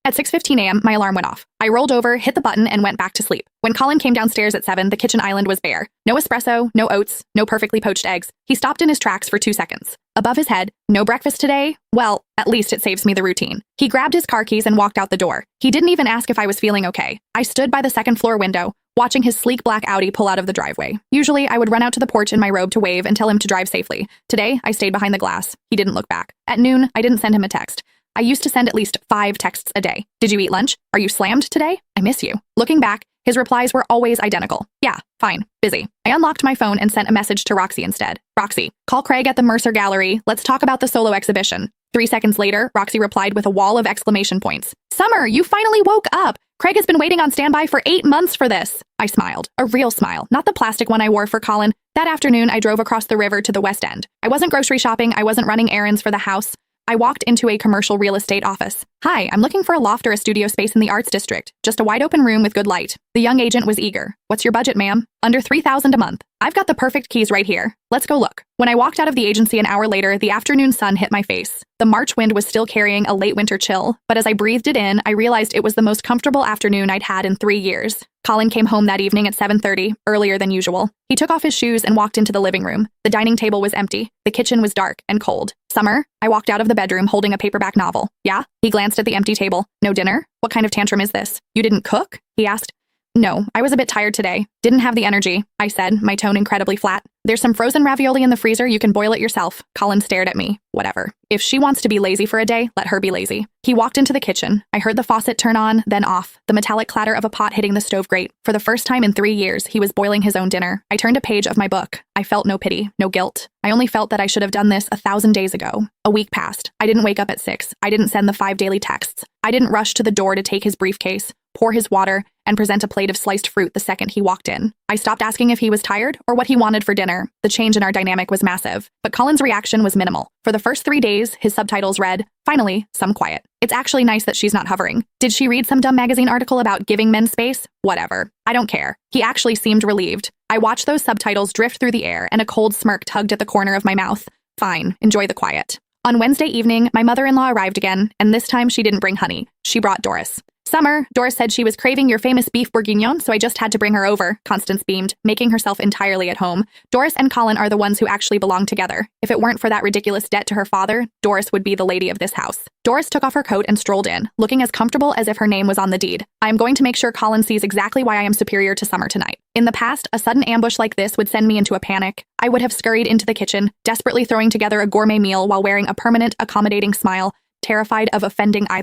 At 6:15 a.m., my alarm went off. I rolled over, hit the button, and went back to sleep. When Colin came downstairs at 7, the kitchen island was bare. No espresso, no oats, no perfectly poached eggs. He stopped in his tracks for 2 seconds. Above his head, no breakfast today? Well, at least it saves me the routine. He grabbed his car keys and walked out the door. He didn't even ask if I was feeling okay. I stood by the second-floor window, watching his sleek black Audi pull out of the driveway. Usually, I would run out to the porch in my robe to wave and tell him to drive safely. Today, I stayed behind the glass. He didn't look back. At noon, I didn't send him a text. I used to send at least 5 texts a day. Did you eat lunch? Are you slammed today? I miss you. Looking back, his replies were always identical. Yeah, fine, busy. I unlocked my phone and sent a message to Roxy instead. Roxy, call Craig at the Mercer Gallery. Let's talk about the solo exhibition. 3 seconds later, Roxy replied with a wall of exclamation points. Summer, you finally woke up. Craig has been waiting on standby for 8 months for this. I smiled. A real smile, not the plastic one I wore for Colin. That afternoon, I drove across the river to the West End. I wasn't grocery shopping. I wasn't running errands for the house. I walked into a commercial real estate office. Hi, I'm looking for a loft or a studio space in the arts district. Just a wide open room with good light. The young agent was eager. What's your budget, ma'am? Under $3,000 a month. I've got the perfect keys right here. Let's go look. When I walked out of the agency an hour later, the afternoon sun hit my face. The March wind was still carrying a late winter chill, but as I breathed it in, I realized it was the most comfortable afternoon I'd had in 3 years. Colin came home that evening at 7:30, earlier than usual. He took off his shoes and walked into the living room. The dining table was empty. The kitchen was dark and cold. Summer? I walked out of the bedroom holding a paperback novel. Yeah? He glanced at the empty table. No dinner? What kind of tantrum is this? You didn't cook? He asked. No, I was a bit tired today. Didn't have the energy, I said, my tone incredibly flat. There's some frozen ravioli in the freezer. You can boil it yourself. Colin stared at me. Whatever. If she wants to be lazy for a day, let her be lazy. He walked into the kitchen. I heard the faucet turn on, then off, the metallic clatter of a pot hitting the stove grate. For the first time in 3 years, he was boiling his own dinner. I turned a page of my book. I felt no pity, no guilt. I only felt that I should have done this 1,000 days ago. A week passed. I didn't wake up at 6. I didn't send the 5 daily texts. I didn't rush to the door to take his briefcase, pour his water, and present a plate of sliced fruit the second he walked in. I stopped asking if he was tired or what he wanted for dinner. The change in our dynamic was massive, but Colin's reaction was minimal. For the first 3 days, his subtitles read, "Finally, some quiet. It's actually nice that she's not hovering. Did she read some dumb magazine article about giving men space? Whatever. I don't care." He actually seemed relieved. I watched those subtitles drift through the air, and a cold smirk tugged at the corner of my mouth. Fine, enjoy the quiet. On Wednesday evening, my mother-in-law arrived again, and this time she didn't bring honey. She brought Doris. Summer, Doris said she was craving your famous beef bourguignon, so I just had to bring her over, Constance beamed, making herself entirely at home. Doris and Colin are the ones who actually belong together. If it weren't for that ridiculous debt to her father, Doris would be the lady of this house. Doris took off her coat and strolled in, looking as comfortable as if her name was on the deed. I am going to make sure Colin sees exactly why I am superior to Summer tonight. In the past, a sudden ambush like this would send me into a panic. I would have scurried into the kitchen, desperately throwing together a gourmet meal while wearing a permanent, accommodating smile, terrified of offending either